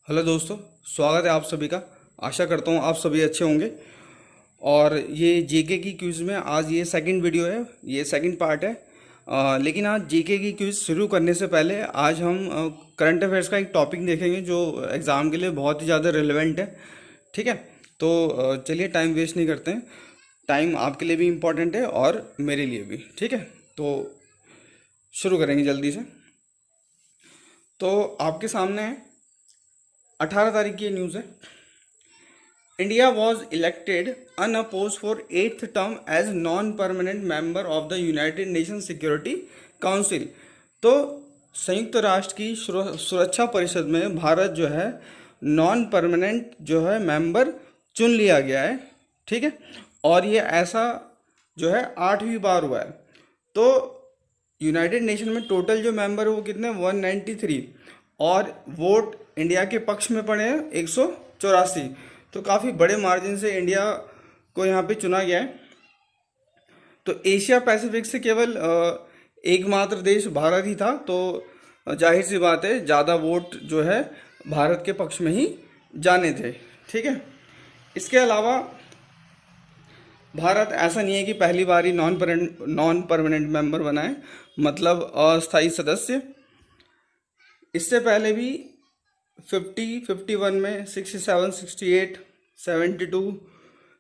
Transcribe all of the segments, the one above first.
Hello दोस्तों, स्वागत है आप सभी का। आशा करता हूँ आप सभी अच्छे होंगे। और ये जीके की क्विज़ में आज ये सेकंड वीडियो है, ये सेकंड पार्ट है। लेकिन आज जीके की क्विज़ शुरू करने से पहले आज हम करंट अफेयर्स का एक टॉपिक देखेंगे जो एग्ज़ाम के लिए बहुत ही ज़्यादा रिलेवेंट है। ठीक है, तो चलिए टाइम वेस्ट नहीं करते हैं। टाइम आपके लिए भी इम्पोर्टेंट है और मेरे लिए भी। ठीक है, तो शुरू करेंगे जल्दी से। तो आपके सामने है 18 तारीख की न्यूज़ है। India was elected unopposed for eighth term as non-permanent member of the United Nations Security Council। तो संयुक्त राष्ट्र की सुरक्षा परिषद में भारत जो है नॉन परमानेंट जो है मेंबर चुन लिया गया है। ठीक है, और ये ऐसा जो है 8वीं बार हुआ है। तो यूनाइटेड नेशन में टोटल जो मेंबर है वो कितने 193, और वोट इंडिया के पक्ष में पड़े हैं 184। तो काफ़ी बड़े मार्जिन से इंडिया को यहाँ पे चुना गया है। तो एशिया पैसिफिक से केवल एकमात्र देश भारत ही था, तो जाहिर सी बात है ज़्यादा वोट जो है भारत के पक्ष में ही जाने थे। ठीक है, इसके अलावा भारत ऐसा नहीं है कि पहली बार ही नॉन परमानेंट मेंबर बना है, मतलब अस्थायी सदस्य। इससे पहले भी 50, 51 में 67, 68, 72,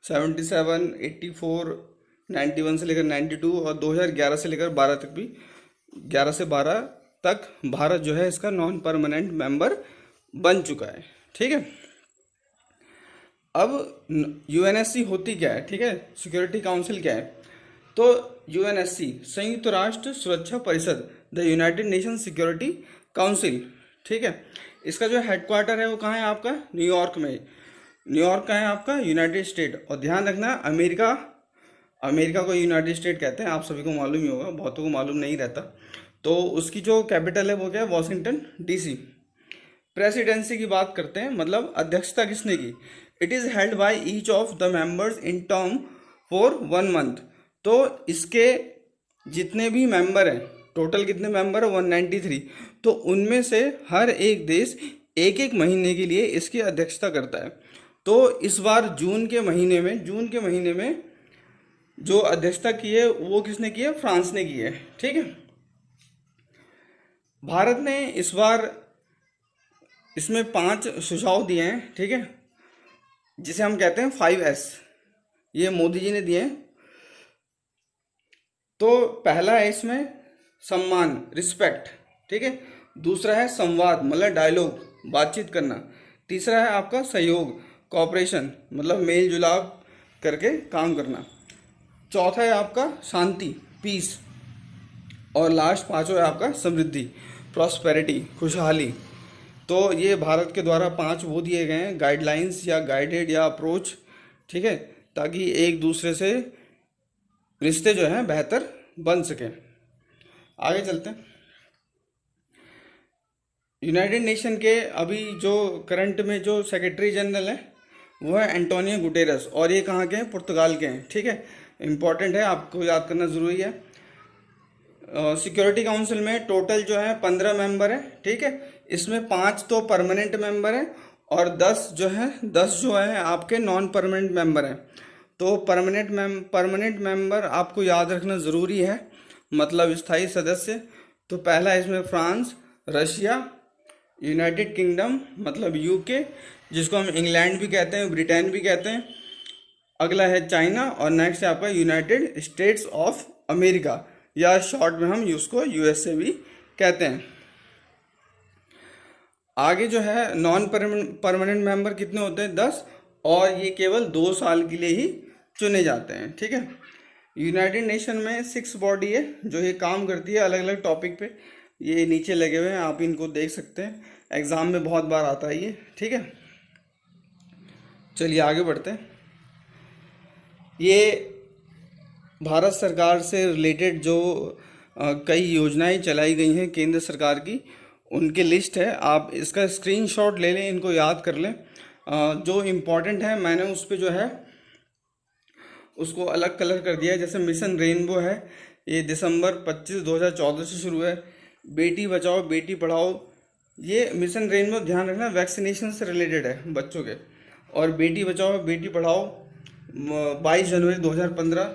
77, 84, 91 से लेकर 92 और 2011 से लेकर 12 तक भी 11 से 12 तक भारत जो है इसका नॉन परमानेंट मेंबर बन चुका है। ठीक है, अब यूएनएससी होती क्या है? ठीक है, सिक्योरिटी काउंसिल क्या है? तो यूएनएससी संयुक्त राष्ट्र सुरक्षा परिषद, the United nation security council. ठीक है, इसका जो हेडक्वार्टर है वो कहाँ है आपका? न्यूयॉर्क में। न्यूयॉर्क का है आपका यूनाइटेड स्टेट। और ध्यान रखना अमेरिका को यूनाइटेड स्टेट कहते हैं, आप सभी को मालूम ही होगा, बहुतों को मालूम नहीं रहता। तो उसकी जो कैपिटल है वो क्या है? Washington DC. प्रेसिडेंसी की बात करते हैं, मतलब अध्यक्षता किसने की? It is held by each of the members in term for 1 month. तो इसके जितने भी मेंबर हैं, टोटल कितने मेंबर है? 193। तो उनमें से हर एक देश एक एक महीने के लिए इसकी अध्यक्षता करता है। तो इस बार जून के महीने में जो अध्यक्षता की है वो किसने की है? फ्रांस ने की है। ठीक है, भारत ने इस बार इसमें 5 सुझाव दिए हैं। ठीक है, जिसे हम कहते हैं 5S, ये मोदी जी ने दिए हैं। तो पहला है इसमें सम्मान, रिस्पेक्ट। ठीक है, दूसरा है संवाद, मतलब डायलॉग, बातचीत करना। तीसरा है आपका सहयोग, कॉपरेशन, मतलब मेल जुलाव करके काम करना। चौथा है आपका शांति, पीस। और लास्ट पांचवा है आपका समृद्धि, प्रॉस्पेरिटी, खुशहाली। तो ये भारत के द्वारा 5 वो दिए गए हैं गाइडलाइंस या गाइडेड या अप्रोच। ठीक है, ताकि एक दूसरे से रिश्ते जो हैं बेहतर बन सके। आगे चलते हैं। यूनाइटेड नेशन के अभी जो करंट में जो सेक्रेटरी जनरल है वो है एंटोनियो गुटेरस, और ये कहाँ के हैं? पुर्तगाल के हैं। ठीक है, इम्पॉर्टेंट है, आपको याद करना ज़रूरी है। सिक्योरिटी काउंसिल में टोटल जो है 15 मेंबर है। ठीक है, इसमें 5 तो परमानेंट मेंबर हैं और 10 जो है आपके नॉन परमानेंट मेंबर हैं। तो परमानेंट मेंबर आपको याद रखना ज़रूरी है, मतलब स्थायी सदस्य। तो पहला इसमें फ्रांस, रशिया, यूनाइटेड किंगडम मतलब यूके, जिसको हम इंग्लैंड भी कहते हैं, ब्रिटेन भी कहते हैं। अगला है चाइना, और नेक्स्ट है आपका यूनाइटेड स्टेट्स ऑफ अमेरिका, या शॉर्ट में हम उसको यूएसए भी कहते हैं। आगे जो है नॉन परमानेंट मेंबर कितने होते हैं? 10, और ये केवल 2 साल के लिए ही चुने जाते हैं। ठीक है, यूनाइटेड नेशन में 6 बॉडी है जो ये काम करती है अलग अलग टॉपिक पे। ये नीचे लगे हुए हैं, आप इनको देख सकते हैं, एग्जाम में बहुत बार आता है ये। ठीक है, चलिए आगे बढ़ते हैं। ये भारत सरकार से रिलेटेड जो कई योजनाएं चलाई गई हैं केंद्र सरकार की, उनकी लिस्ट है। आप इसका स्क्रीनशॉट ले लें, इनको याद कर लें। जो इम्पोर्टेंट है मैंने उस पर जो है उसको अलग कलर कर दिया है। जैसे मिशन रेनबो है, ये दिसंबर 25, 2014 से शुरू है। बेटी बचाओ बेटी पढ़ाओ ये मिशन रेनबो ध्यान रखना वैक्सीनेशन से रिलेटेड है बच्चों के। और बेटी बचाओ बेटी पढ़ाओ 22 जनवरी 2015।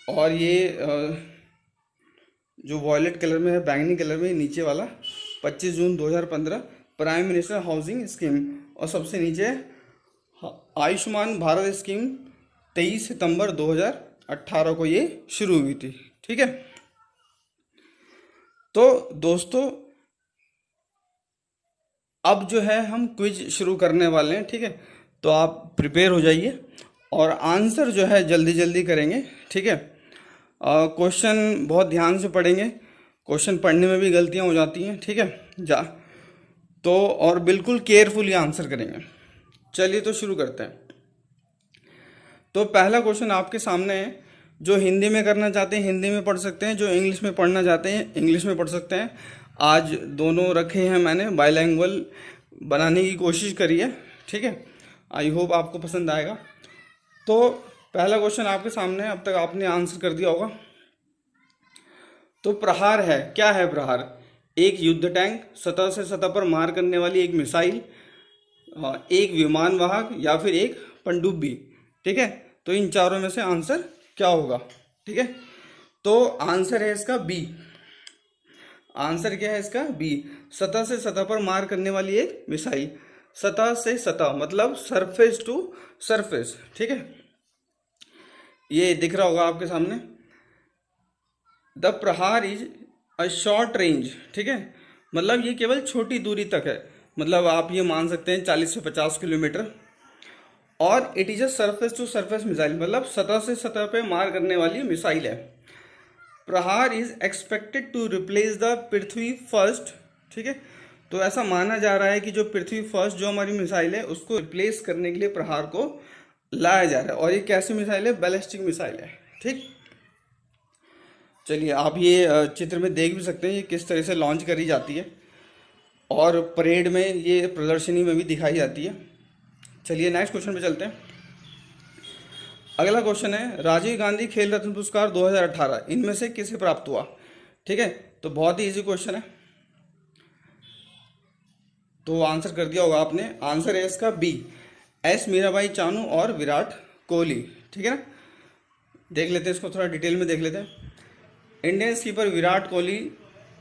और ये जो वॉयलेट कलर में है, बैंगनी कलर में नीचे वाला 25 जून 2015 प्राइम मिनिस्टर हाउसिंग स्कीम। और सबसे नीचे आयुष्मान भारत स्कीम 23 सितंबर 2018 को ये शुरू हुई थी। ठीक है, तो दोस्तों अब जो है हम क्विज शुरू करने वाले हैं। ठीक है, तो आप प्रिपेयर हो जाइए और आंसर जो है जल्दी जल्दी करेंगे। ठीक है, क्वेश्चन बहुत ध्यान से पढ़ेंगे, क्वेश्चन पढ़ने में भी गलतियां हो जाती हैं। ठीक है, तो और बिल्कुल केयरफुली आंसर करेंगे। चलिए तो शुरू करते हैं। तो पहला क्वेश्चन आपके सामने है। जो हिंदी में करना चाहते हैं हिंदी में पढ़ सकते हैं, जो इंग्लिश में पढ़ना चाहते हैं इंग्लिश में पढ़ सकते हैं। आज दोनों रखे हैं, मैंने बाइलैंग्वेज बनाने की कोशिश करी है। ठीक है, आई होप आपको पसंद आएगा। तो पहला क्वेश्चन आपके सामने है, अब तक आपने आंसर कर दिया होगा। तो प्रहार है, क्या है प्रहार? एक युद्ध टैंक, सतह से सतह पर मार करने वाली एक मिसाइल, एक विमान वाहक या फिर एक पनडुब्बी। ठीक है, तो इन चारों में से आंसर क्या होगा? ठीक है, तो आंसर है इसका बी। आंसर क्या है इसका? बी, सतह से सतह पर मार करने वाली एक मिसाइल। सतह से सतह मतलब सरफेस टू सरफेस। ठीक है, ये दिख रहा होगा आपके सामने। द प्रहार इज अ शॉर्ट रेंज। ठीक है, मतलब ये केवल छोटी दूरी तक है, मतलब आप ये मान सकते हैं 40 से 50 किलोमीटर। और it is a surface to surface missile, मतलब सतह से सतह पे मार करने वाली मिसाइल है। Prahaar is expected to replace the Prithvi first. ठीक है, तो ऐसा माना जा रहा है कि जो पृथ्वी फर्स्ट जो हमारी मिसाइल है उसको रिप्लेस करने के लिए प्रहार को लाया जा रहा है। और ये कैसी मिसाइल है? बैलिस्टिक मिसाइल है। ठीक, चलिए आप ये चित्र में देख भी सकते हैं ये किस तरह से लॉन्च करी जाती है और परेड में ये प्रदर्शनी में भी दिखाई जाती है। चलिए नेक्स्ट क्वेश्चन पे चलते हैं। अगला क्वेश्चन है, राजीव गांधी खेल रत्न पुरस्कार 2018 इनमें से किसे प्राप्त हुआ? ठीक है, तो बहुत ही इजी क्वेश्चन है, तो आंसर कर दिया होगा आपने। आंसर है इसका बी, एस मीराबाई चानू और विराट कोहली। ठीक है ना, देख लेते हैं इसको थोड़ा डिटेल में देख लेते हैं। Indian skipper Virat Kohli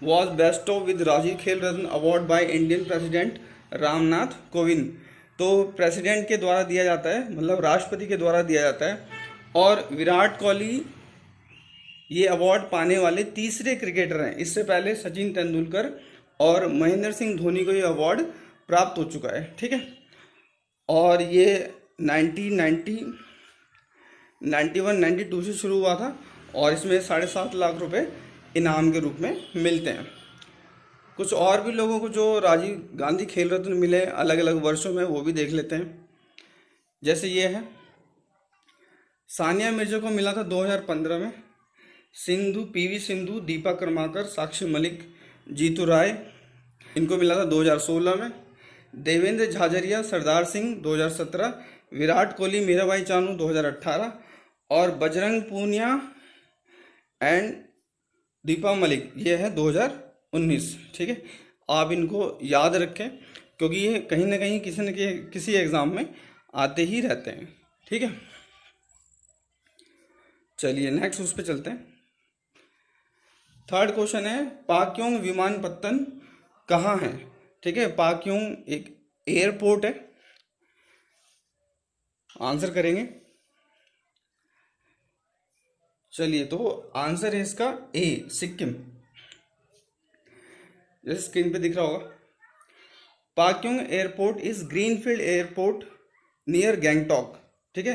was bestowed with Rajiv Khel Ratna award by Indian president Ramnath Kovind. तो प्रेसिडेंट के द्वारा दिया जाता है, मतलब राष्ट्रपति के द्वारा दिया जाता है। और विराट कोहली ये अवार्ड पाने वाले तीसरे क्रिकेटर हैं। इससे पहले सचिन तेंदुलकर और महेंद्र सिंह धोनी को ये अवार्ड प्राप्त हो चुका है। ठीक है, और ये 1990 91 92 से शुरू हुआ था और इसमें 7.5 लाख रुपए इनाम के रूप में मिलते हैं। कुछ और भी लोगों को जो राजीव गांधी खेल रत्न मिले अलग अलग वर्षों में वो भी देख लेते हैं। जैसे ये है, सानिया मिर्जा को मिला था 2015 में, सिंधु पीवी सिंधु, दीपा कर्माकर, साक्षी मलिक, जीतू राय इनको मिला था 2016 में, देवेंद्र झाझरिया, सरदार सिंह 2017, विराट कोहली, मीराबाई चानू 2018 और बजरंग पूनिया एंड दीपा मलिक ये है 2019। ठीक है, आप इनको याद रखें क्योंकि ये कहीं ना कहीं किसी न किसी एग्जाम में आते ही रहते हैं। ठीक है, चलिए नेक्स्ट उस पर चलते हैं। थर्ड क्वेश्चन है, पाक्योंग विमानपत्तन कहाँ है? ठीक है, पाक्योंग एक एयरपोर्ट है। आंसर करेंगे। चलिए, तो आंसर है इसका ए, सिक्किम। जैसे स्क्रीन पे दिख रहा होगा, Pakyong airport is greenfield airport near Gangtok. ठीक है,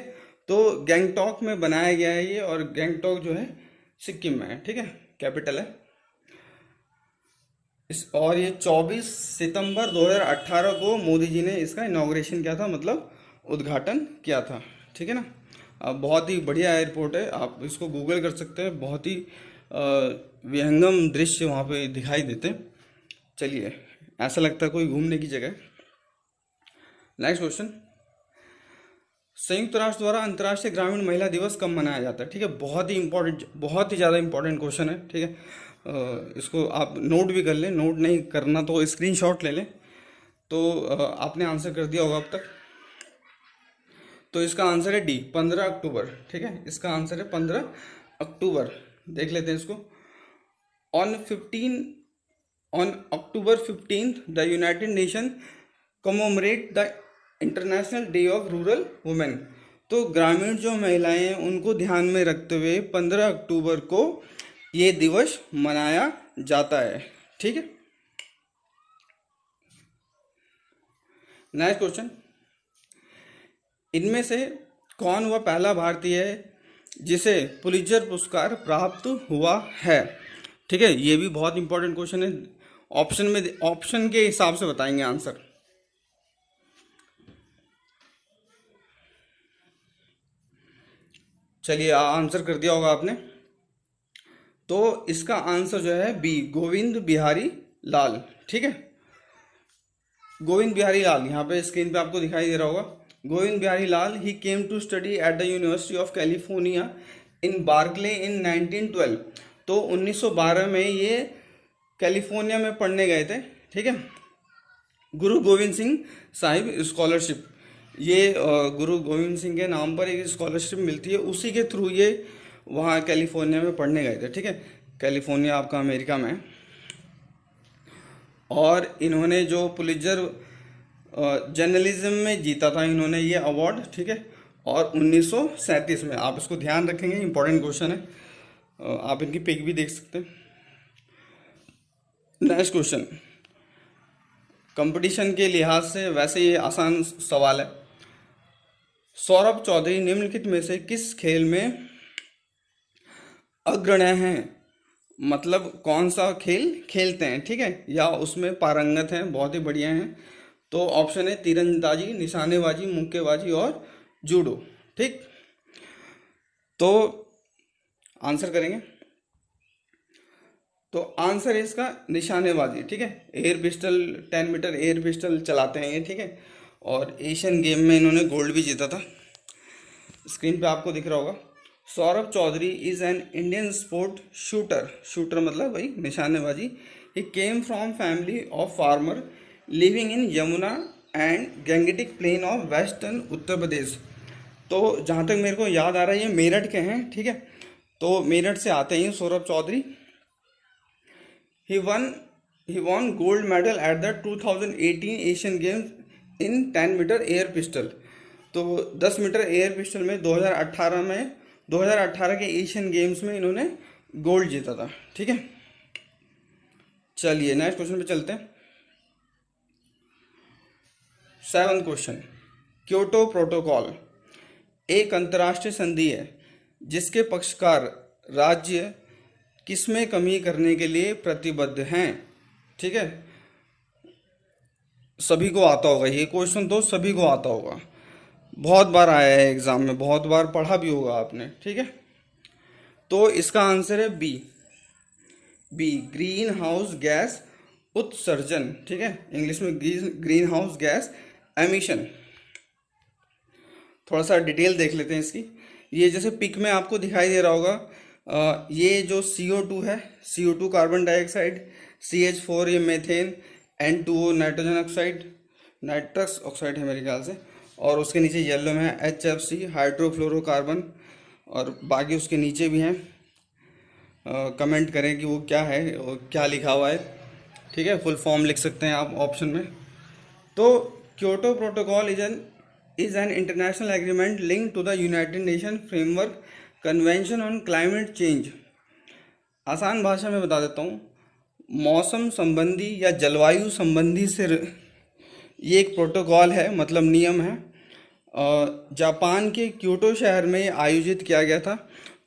तो गैंगटॉक में बनाया गया है ये, और गैंगटॉक जो है सिक्किम में है। ठीक है, कैपिटल है और ये 24 सितंबर 2018 को मोदी जी ने इसका इनॉग्रेशन किया था, मतलब उद्घाटन किया था। ठीक है ना, बहुत ही बढ़िया एयरपोर्ट है, आप इसको गूगल कर सकते हैं। बहुत ही विहंगम दृश्य वहाँ पे दिखाई देते हैं। चलिए, ऐसा लगता है कोई घूमने की जगह। नेक्स्ट क्वेश्चन, संयुक्त राष्ट्र द्वारा अंतर्राष्ट्रीय ग्रामीण महिला दिवस कब मनाया जाता है? ठीक है, बहुत ही इंपॉर्टेंट, बहुत ही ज़्यादा इंपॉर्टेंट क्वेश्चन है। ठीक है, इसको आप नोट भी कर लें, नोट नहीं करना तो स्क्रीनशॉट ले लें। तो आपने आंसर कर दिया होगा अब तक। तो इसका आंसर है डी, 15 अक्टूबर। ठीक है, इसका आंसर है 15 अक्टूबर। देख लेते हैं इसको। On 15 on October 15th the United Nation commemorate the international day of rural women. तो ग्रामीण जो महिलाएं हैं उनको ध्यान में रखते हुए 15 अक्टूबर को ये दिवस मनाया जाता है। ठीक है, नेक्स्ट क्वेश्चन। इनमें से कौन वह पहला भारतीय है जिसे पुलित्जर पुरस्कार प्राप्त हुआ है? ठीक है, ये भी बहुत इंपॉर्टेंट क्वेश्चन है। ऑप्शन के हिसाब से बताएंगे आंसर। चलिए, आंसर कर दिया होगा आपने। तो इसका आंसर जो है बी, गोविंद बिहारी लाल। ठीक है, गोविंद बिहारी लाल, यहाँ पे स्क्रीन पे आपको दिखाई दे रहा होगा। गोविंद बिहारी लाल ही came to study at the University of California in Berkeley in 1912। तो 1912 में ये कैलिफोर्निया में पढ़ने गए थे। ठीक है, गुरु गोविंद सिंह साहिब स्कॉलरशिप, ये गुरु गोविंद सिंह के नाम पर एक स्कॉलरशिप मिलती है, उसी के थ्रू ये वहाँ कैलिफोर्निया में पढ़ने गए थे। ठीक है, कैलिफोर्निया आपका अमेरिका में है। और इन्होंने जो पुलित्जर जर्नलिज्म में जीता था इन्होंने ये अवार्ड। ठीक है, और 1937 में, आप इसको ध्यान रखेंगे, इंपॉर्टेंट क्वेश्चन है। आप इनकी पिक भी देख सकते हैं। नेक्स्ट क्वेश्चन, कंपटीशन के लिहाज से वैसे ये आसान सवाल है। सौरभ चौधरी निम्नलिखित में से किस खेल में अग्रणी हैं? मतलब कौन सा खेल खेलते हैं, ठीक है, या उसमें पारंगत हैं, बहुत ही बढ़िया हैं। तो ऑप्शन है तीरंदाजी, निशानेबाजी, मुक्केबाजी और जूडो। ठीक, तो आंसर करेंगे। तो आंसर है इसका निशानेबाजी। ठीक है, air pistol, 10 metre air pistol चलाते हैं ये। ठीक है, और एशियन गेम में इन्होंने गोल्ड भी जीता था। स्क्रीन पे आपको दिख रहा होगा। Saurabh Chaudhary is an Indian sport shooter. Shooter मतलब भाई निशानेबाजी। He came from family of farmer living in Yamuna and Gangetic plain of western Uttar Pradesh. तो जहाँ तक मेरे को याद आ रहा है ये मेरठ के हैं। ठीक है, तो मेरठ से आते हैं Saurabh Chaudhary. He won gold medal at the 2018 Asian Games in 10 metre air pistol. तो 10 मीटर एयर पिस्टल में 2018 के एशियन गेम्स में इन्होंने गोल्ड जीता था। ठीक है, चलिए नेक्स्ट क्वेश्चन पे चलते हैं। 7th क्वेश्चन, क्योटो प्रोटोकॉल एक अंतर्राष्ट्रीय संधि है जिसके पक्षकार राज्य किसमें कमी करने के लिए प्रतिबद्ध हैं? ठीक है, सभी को आता होगा ये क्वेश्चन, तो सभी को आता होगा, बहुत बार आया है एग्जाम में, बहुत बार पढ़ा भी होगा आपने। ठीक है, तो इसका आंसर है बी, ग्रीन हाउस गैस उत्सर्जन। ठीक है, इंग्लिश में ग्रीन हाउस गैस एमिशन। थोड़ा सा डिटेल देख लेते हैं इसकी। ये जैसे पिक में आपको दिखाई दे रहा होगा, ये जो CO2 है, CO2 कार्बन डाइऑक्साइड, CH4 ये methane, N2O nitrogen oxide, nitrous oxide है मेरे ख्याल से, और उसके नीचे येलो में है HFC हाइड्रोफ्लोरोकार्बन, और बाकी उसके नीचे भी हैं। कमेंट करें कि वो क्या है और क्या लिखा हुआ है। ठीक है, फुल फॉर्म लिख सकते हैं आप ऑप्शन में। तो Kyoto protocol is an international agreement link to the United Nation framework convention on climate change. आसान भाषा में बता देता हूँ, मौसम संबंधी या जलवायु संबंधी से ये एक प्रोटोकॉल है, मतलब नियम है। जापान के क्योटो शहर में आयोजित किया गया था,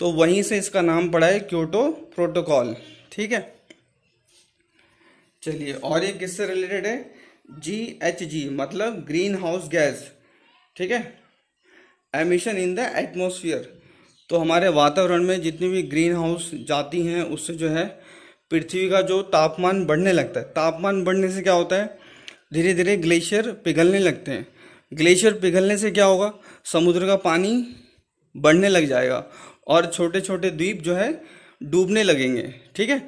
तो वहीं से इसका नाम पड़ा है क्योटो प्रोटोकॉल। ठीक है, चलिए, और ये किससे रिलेटेड है? GHG मतलब ग्रीन हाउस गैस। ठीक है, एमिशन इन द एटमॉस्फेयर। तो हमारे वातावरण में जितनी भी ग्रीन हाउस जाती हैं उससे जो है पृथ्वी का जो तापमान बढ़ने लगता है। तापमान बढ़ने से क्या होता है? धीरे धीरे ग्लेशियर पिघलने लगते हैं। ग्लेशियर पिघलने से क्या होगा? समुद्र का पानी बढ़ने लग जाएगा और छोटे छोटे द्वीप जो है डूबने लगेंगे। ठीक है,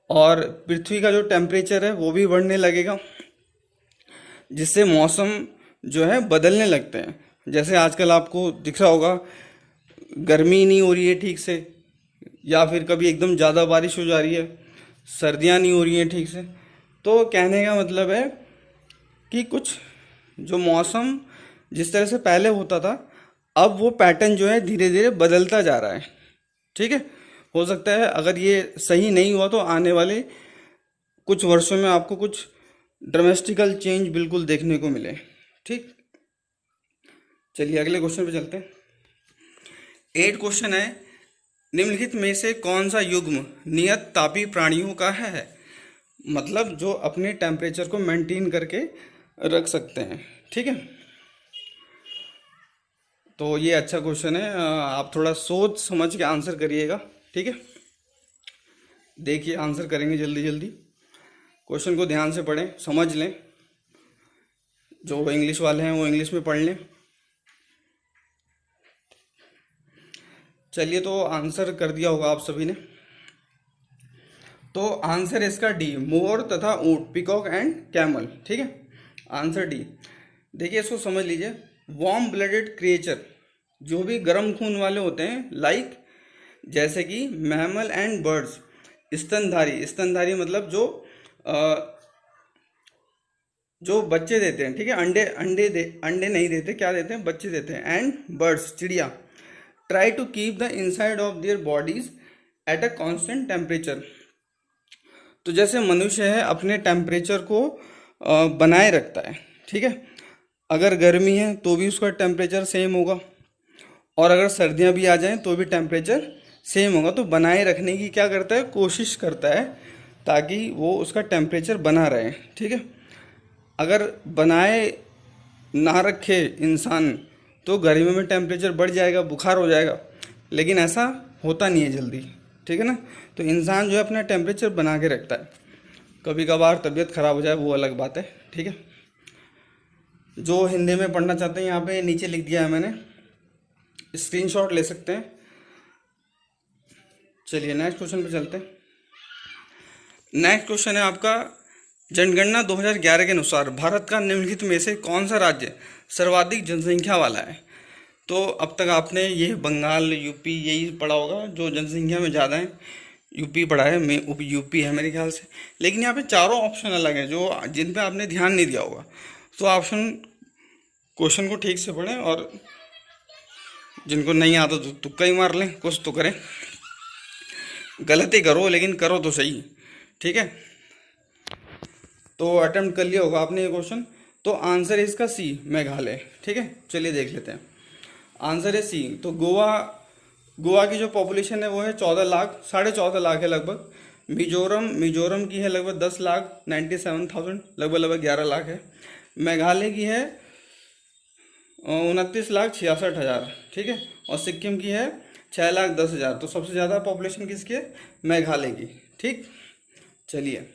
और पृथ्वी का जो टेम्परेचर है वो भी बढ़ने लगेगा, जिससे मौसम जो है बदलने लगते हैं। जैसे आजकल आपको दिख रहा होगा, गर्मी नहीं हो रही है ठीक से, या फिर कभी एकदम ज़्यादा बारिश हो जा रही है, सर्दियाँ नहीं हो रही हैं ठीक से। तो कहने का मतलब है कि कुछ जो मौसम जिस तरह से पहले होता था, अब वो पैटर्न जो है धीरे धीरे बदलता जा रहा है। ठीक है, हो सकता है अगर ये सही नहीं हुआ तो आने वाले कुछ वर्षों में आपको कुछ ड्रामेस्टिकल चेंज बिल्कुल देखने को मिले। ठीक, चलिए अगले क्वेश्चन पे चलते हैं। 8 क्वेश्चन है, निम्नलिखित में से कौन सा युग्म नियत तापीय प्राणियों का है? मतलब जो अपने टेम्परेचर को मेंटेन करके रख सकते हैं। ठीक है, तो ये अच्छा क्वेश्चन है, आप थोड़ा सोच समझ के आंसर करिएगा। ठीक है, देखिए आंसर करेंगे जल्दी जल्दी। क्वेश्चन को ध्यान से पढ़ें, समझ लें। जो इंग्लिश वाले हैं वो इंग्लिश में पढ़ लें। चलिए, तो आंसर कर दिया होगा आप सभी ने। तो आंसर इसका डी, मोर तथा ऊंट, पिकॉक एंड कैमल। ठीक है, आंसर डी। देखिए इसको समझ लीजिए, वार्म ब्लडेड क्रिएचर, जो भी गर्म खून वाले होते हैं, लाइक जैसे कि मैमल एंड बर्ड्स, स्तनधारी। स्तनधारी मतलब जो बच्चे देते हैं। ठीक है, अंडे नहीं देते, क्या देते हैं, बच्चे देते हैं। एंड बर्ड्स, चिड़िया, try to keep the inside of their bodies at a constant temperature. तो जैसे मनुष्य है अपने टेम्परेचर को बनाए रखता है। ठीक है, अगर गर्मी है तो भी उसका टेम्परेचर सेम होगा, और अगर सर्दियां भी आ जाएं तो भी टेम्परेचर सेम होगा। तो बनाए रखने की क्या करता है, कोशिश करता है, ताकि वो उसका टेम्परेचर बना रहे। ठीक है, अगर बनाए ना रखे इंसान तो गर्मी में टेम्परेचर बढ़ जाएगा, बुखार हो जाएगा, लेकिन ऐसा होता नहीं है जल्दी। ठीक है ना, तो इंसान जो है अपना टेम्परेचर बना के रखता है। कभी कभार तबीयत खराब हो जाए वो अलग बात है। ठीक है, जो हिंदी में पढ़ना चाहते हैं यहाँ पे नीचे लिख दिया है मैंने, स्क्रीनशॉट ले सकते हैं। चलिए नेक्स्ट क्वेश्चन पे चलते हैं। नेक्स्ट क्वेश्चन है आपका, जनगणना 2011 के अनुसार भारत का निम्नलिखित में से कौन सा राज्य सर्वाधिक जनसंख्या वाला है? तो अब तक आपने ये बंगाल, यूपी यही पढ़ा होगा जो जनसंख्या में ज़्यादा है। यूपी पढ़ा है, मैं यूपी है मेरे ख्याल से। लेकिन यहाँ पे चारों ऑप्शन अलग हैं जो जिन पे आपने ध्यान नहीं दिया होगा। तो ऑप्शन क्वेश्चन को ठीक से पढ़ें, और जिनको नहीं आता तो तुक्का ही मार लें, कुछ तो करें। गलती करो लेकिन करो तो सही। ठीक है, तो अटेम्प्ट कर लिया होगा आपने ये क्वेश्चन। तो आंसर है इसका सी, मेघालय। ठीक है, चलिए देख लेते हैं। आंसर है सी। तो गोवा की जो पॉपुलेशन है वो है 14 लाख, 14.5 लाख है लगभग। मिजोरम की है लगभग 10,97,000, लगभग 11 लाख है। मेघालय की है 29,66,000। ठीक है, और सिक्किम की है 6,10,000। तो सबसे ज़्यादा पॉपुलेशन किसकी है, मेघालय की। ठीक, चलिए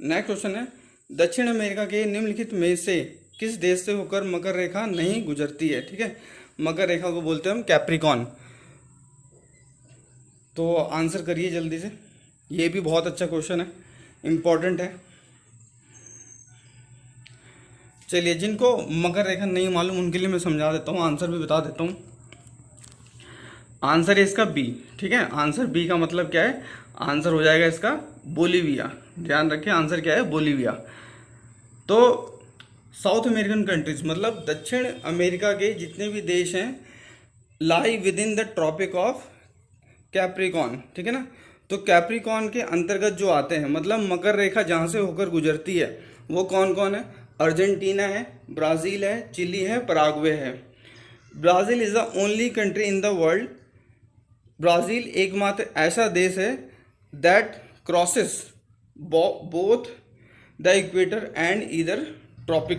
नेक्स्ट क्वेश्चन है, दक्षिण अमेरिका के निम्नलिखित में से किस देश से होकर मकर रेखा नहीं गुजरती है? ठीक है, मकर रेखा को बोलते हैं हम कैप्रिकॉन। तो आंसर करिए जल्दी से, ये भी बहुत अच्छा क्वेश्चन है, इम्पोर्टेंट है। चलिए, जिनको मकर रेखा नहीं मालूम उनके लिए मैं समझा देता हूँ, आंसर भी बता देता हूँ। आंसर है इसका बी। ठीक है, आंसर बी का मतलब क्या है, आंसर हो जाएगा इसका बोलीविया। ध्यान रखिए, आंसर क्या है, बोलीविया। तो साउथ अमेरिकन कंट्रीज मतलब दक्षिण अमेरिका के जितने भी देश हैं, lie within the Tropic of Capricorn. ठीक है ना, तो कैप्रिकॉन के अंतर्गत जो आते हैं, मतलब मकर रेखा जहाँ से होकर गुजरती है वो कौन कौन है? अर्जेंटीना है, ब्राज़ील है, चिली है, पराग्वे है। Brazil is the only country in the world, Brazil एकमात्र ऐसा देश है that crosses both the equator and either tropic.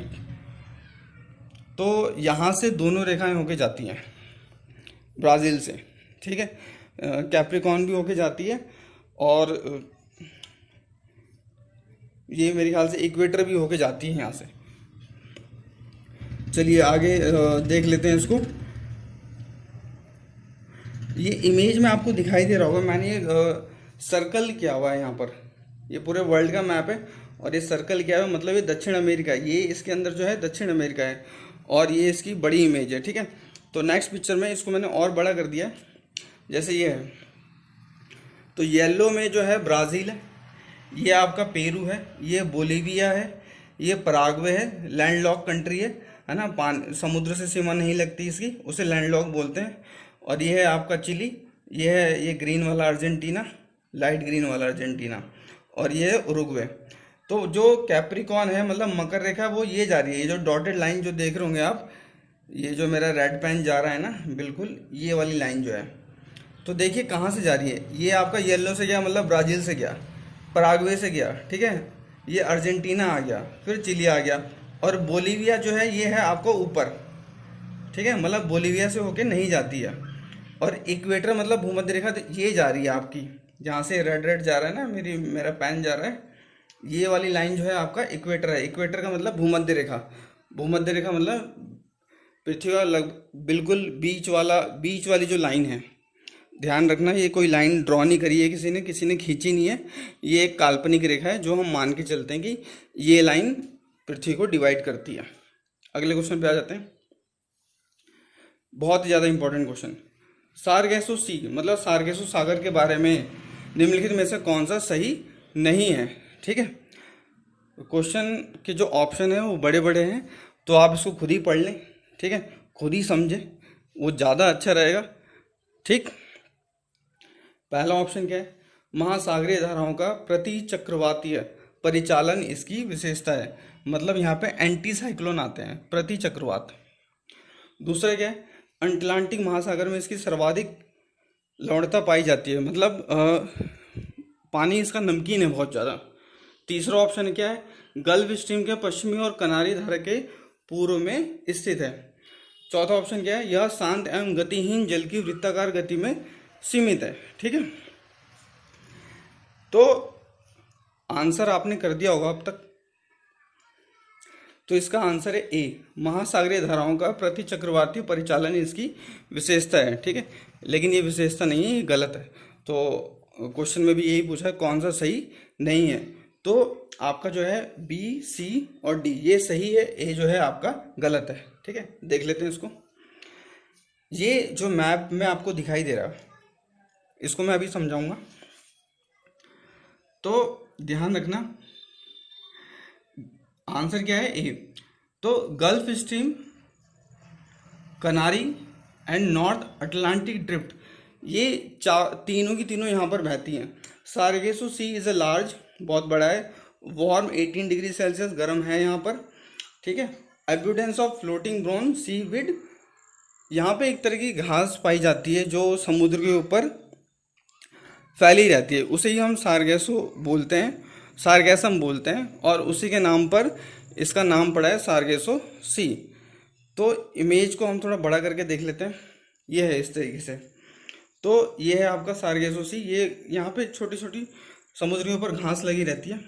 तो यहाँ से दोनों रेखाएं होके जाती हैं ब्राज़ील से। ठीक है, कैप्रिकॉन भी होके जाती है, और ये मेरे ख्याल से इक्वेटर भी होके जाती है यहाँ से। चलिए आगे देख लेते हैं इसको। ये इमेज में आपको दिखाई दे रहा होगा, मैंने ये सर्कल किया हुआ है यहाँ पर, ये पूरे वर्ल्ड का मैप है और ये सर्कल किया हुआ है, मतलब ये दक्षिण अमेरिका है, ये इसके अंदर जो है दक्षिण अमेरिका है और ये इसकी बड़ी इमेज है। ठीक है, तो नेक्स्ट पिक्चर में इसको मैंने और बड़ा कर दिया है, जैसे ये है, तो येलो में जो है ब्राज़ील है, ये आपका पेरू है, ये बोलीविया है, ये पराग्वे है, लैंडलॉक कंट्री है ना, समुद्र से सीमा नहीं लगती इसकी, उसे लैंडलॉक बोलते हैं। और ये है आपका चिली, ये है ये ग्रीन वाला अर्जेंटीना, लाइट ग्रीन वाला अर्जेंटीना, और ये है उरुग्वे। तो जो कैप्रिकॉन है मतलब मकर रेखा, वो ये जा रही है, ये जो डॉटेड लाइन जो देख रहे होंगे आप, ये जो मेरा रेड पेन जा रहा है ना, बिल्कुल ये वाली लाइन जो है, तो देखिए कहाँ से जा रही है, ये आपका येलो से गया मतलब ब्राज़ील से गया, पराग्वे से गया, ठीक है, ये अर्जेंटीना आ गया, फिर चिली आ गया, और बोलीविया जो है ये है आपको ऊपर, ठीक है, मतलब बोलीविया से होके नहीं जाती है। और इक्वेटर मतलब भूमध्य रेखा, तो ये जा रही है आपकी, जहाँ से रेड रेड जा रहा है ना, मेरा पेन जा रहा है, ये वाली लाइन जो है आपका इक्वेटर है। इक्वेटर का मतलब भूमध्य रेखा, भूमध्य रेखा मतलब पृथ्वी का बिल्कुल बीच वाली जो लाइन है। ध्यान रखना, ये कोई लाइन ड्रॉ नहीं करी है किसी ने खींची नहीं है, ये एक काल्पनिक रेखा है जो हम मान के चलते हैं कि ये लाइन पृथ्वी को डिवाइड करती है। अगले क्वेश्चन पे आ जाते हैं, बहुत ही ज़्यादा इंपॉर्टेंट क्वेश्चन। सारगेसो सी मतलब सारगेसो सागर के बारे में निम्नलिखित में से कौन सा सही नहीं है। ठीक है, क्वेश्चन के जो ऑप्शन है वो बड़े बड़े हैं, तो आप इसको खुद ही पढ़ लें, ठीक है, खुद ही समझें, वो ज़्यादा अच्छा रहेगा। ठीक, पहला ऑप्शन क्या है, महासागरीय धाराओं का प्रति चक्रवातीय परिचालन इसकी विशेषता है, मतलब यहाँ पे एंटी साइक्लोन आते हैं, प्रति चक्रवात। दूसरा क्या है, अटलांटिक महासागर में इसकी सर्वाधिक लवणता पाई जाती है, मतलब पानी इसका नमकीन है बहुत ज़्यादा। तीसरा ऑप्शन क्या है, गल्फ स्ट्रीम के पश्चिमी और कनारी धारा के पूर्व में स्थित है। चौथा ऑप्शन क्या है, यह शांत एवं गतिहीन जल की वृत्ताकार गति में सीमित है। ठीक है, तो आंसर आपने कर दिया होगा अब तक, तो इसका आंसर है ए, महासागरीय धाराओं का प्रति चक्रवाती परिचालन इसकी विशेषता है। ठीक है, लेकिन ये विशेषता नहीं है, ये गलत है। तो क्वेश्चन में भी यही पूछा है कौन सा सही नहीं है, तो आपका जो है बी, सी और डी ये सही है, ए जो है आपका गलत है। ठीक है, देख लेते हैं इसको। ये जो मैप में आपको दिखाई दे रहा है, इसको मैं अभी समझाऊंगा, तो ध्यान रखना। आंसर क्या है, ए। तो गल्फ स्ट्रीम, कनारी एंड नॉर्थ अटलांटिक ड्रिफ्ट, ये तीनों की तीनों यहाँ पर बहती हैं। सारगेसो सी इज़ अ लार्ज, बहुत बड़ा है, वार्म 18 डिग्री सेल्सियस, गर्म है यहाँ पर। ठीक है, एब्यूडेंस ऑफ फ्लोटिंग ब्राउन सी विड, यहाँ पे एक तरह की घास पाई जाती है जो समुद्र के ऊपर फैली रहती है, उसे ही हम सारगेसो बोलते हैं, सारगेसम बोलते हैं, और उसी के नाम पर इसका नाम पड़ा है सारगेसो सी। तो इमेज को हम थोड़ा बड़ा करके देख लेते हैं, ये है इस तरीके से, तो ये है आपका सारगेसो सी। ये यहाँ पे छोटी छोटी समुद्र के ऊपर घास लगी रहती है।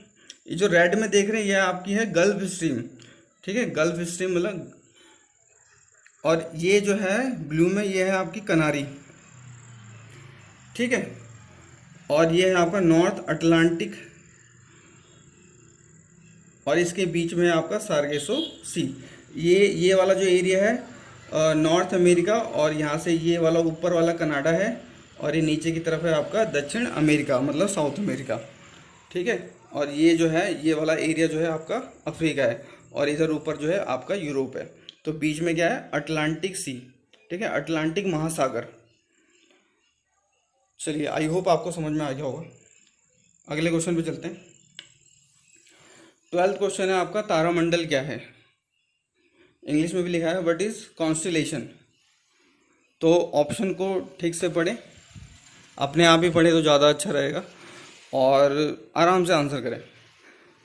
ये जो रेड में देख रहे हैं ये आपकी है गल्फ स्ट्रीम, ठीक है, गल्फ स्ट्रीम मतलब, और ये जो है ब्लू में ये है आपकी कनारी, ठीक है, और ये है आपका नॉर्थ अटलांटिक, और इसके बीच में है आपका सारगेसो सी। ये वाला जो एरिया है नॉर्थ अमेरिका, और यहाँ से ये वाला ऊपर वाला कनाडा है, और ये नीचे की तरफ है आपका दक्षिण अमेरिका मतलब साउथ अमेरिका। ठीक है, और ये जो है ये वाला एरिया जो है आपका अफ्रीका है, और इधर ऊपर जो है आपका यूरोप है। तो बीच में क्या है, अटलांटिक सी, ठीक है, अटलांटिक महासागर। चलिए, आई होप आपको समझ में आ गया होगा। अगले क्वेश्चन पे चलते हैं। 12th क्वेश्चन है आपका, तारामंडल क्या है। इंग्लिश में भी लिखा है व्हाट इज कॉन्स्टेलेशन। तो ऑप्शन को ठीक से पढ़ें, अपने आप ही पढ़े तो ज़्यादा अच्छा रहेगा, और आराम से आंसर करें।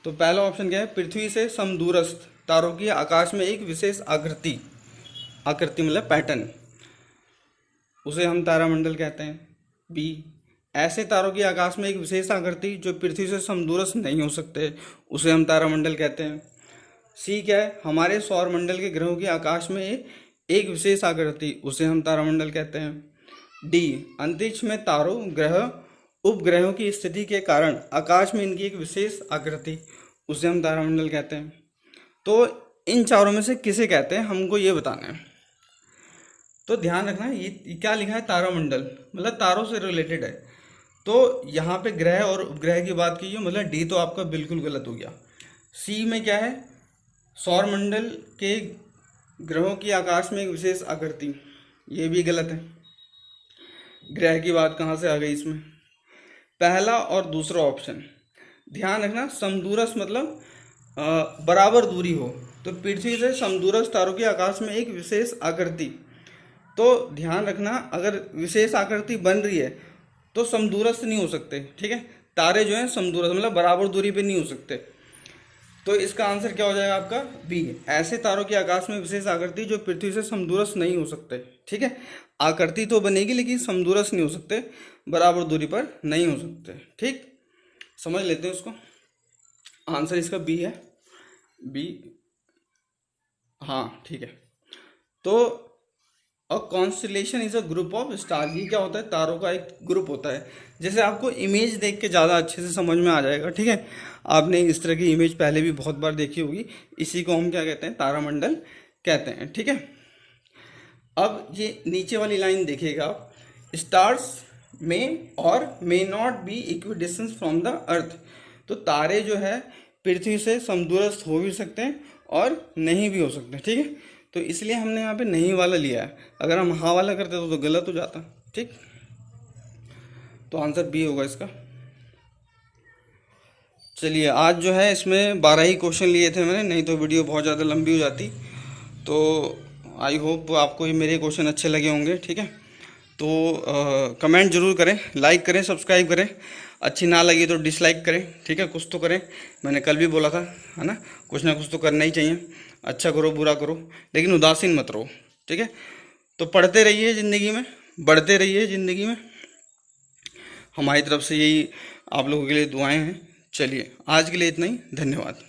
तो पहला ऑप्शन क्या है, पृथ्वी से समदूरस्थ तारों की आकाश में एक विशेष आकृति मतलब पैटर्न, उसे हम तारामंडल कहते हैं। बी, ऐसे तारों की आकाश में एक विशेष आकृति जो पृथ्वी से समदूरस्थ नहीं हो सकते, उसे हम तारामंडल कहते हैं। सी क्या है, हमारे सौर मंडल के ग्रहों की आकाश में एक विशेष आकृति, उसे हम तारामंडल कहते हैं। डी, अंतरिक्ष में तारों, ग्रह उपग्रहों की स्थिति के कारण आकाश में इनकी एक विशेष आकृति, उसे हम तारामंडल कहते हैं। तो इन चारों में से किसे कहते हैं हमको ये बताना है। तो ध्यान रखना ये क्या लिखा है, तारामंडल, मतलब तारों से रिलेटेड है। तो यहाँ पे ग्रह और उपग्रह की बात की, मतलब डी तो आपका बिल्कुल गलत हो गया। सी में क्या है, सौरमंडल के ग्रहों की आकाश में एक विशेष आकृति, ये भी गलत है। ग्रह की बात कहाँ से आ गई इसमें, पहला और दूसरा ऑप्शन। ध्यान रखना समदूरस्थ मतलब बराबर दूरी हो, तो पृथ्वी से समदूरस्थ तारों की आकाश में एक विशेष आकृति। तो ध्यान रखना अगर विशेष आकृति बन रही है तो समदूरस्थ नहीं हो सकते, ठीक है। तारे जो हैं समदूरस्थ मतलब बराबर दूरी पे नहीं हो सकते। तो इसका आंसर क्या हो जाएगा आपका, बी। ऐसे तारों की आकाश में विशेष आकृति जो पृथ्वी से समदूरस्थ नहीं हो सकते, ठीक है। आकृति तो बनेगी लेकिन समदूरस्थ नहीं हो सकते, बराबर दूरी पर नहीं हो सकते, ठीक। समझ लेते हैं उसको। आंसर इसका बी है, बी, हाँ ठीक है। तो अ constellation is a group of star, ये क्या होता है, तारों का एक ग्रुप होता है। जैसे आपको इमेज देख के ज़्यादा अच्छे से समझ में आ जाएगा, ठीक है। आपने इस तरह की इमेज पहले भी बहुत बार देखी होगी। इसी को हम क्या कहते हैं, तारामंडल कहते हैं, ठीक है। अब ये नीचे वाली लाइन देखिएगा आप, स्टार्स में और may not be equidistance from the earth. तो तारे जो है पृथ्वी से समदूरस्थ हो भी सकते हैं और नहीं भी हो सकते, ठीक है। तो इसलिए हमने यहाँ पे नहीं वाला लिया है। अगर हम हाँ वाला करते तो गलत हो जाता, ठीक। तो आंसर बी होगा इसका। चलिए, आज जो है इसमें 12 ही क्वेश्चन लिए थे मैंने, नहीं तो वीडियो बहुत ज़्यादा लंबी हो जाती। तो आई होप आपको ये मेरे क्वेश्चन अच्छे लगे होंगे, ठीक है। तो कमेंट जरूर करें, लाइक करें, सब्सक्राइब करें। अच्छी ना लगी तो डिसलाइक करें, ठीक है। कुछ तो करें, मैंने कल भी बोला था, है ना, कुछ ना कुछ तो करना ही चाहिए। अच्छा करो बुरा करो, लेकिन उदासीन मत रहो, ठीक है। तो पढ़ते रहिए ज़िंदगी में, बढ़ते रहिए ज़िंदगी में। हमारी तरफ से यही आप लोगों के लिए दुआएं हैं। चलिए, आज के लिए इतना ही, धन्यवाद।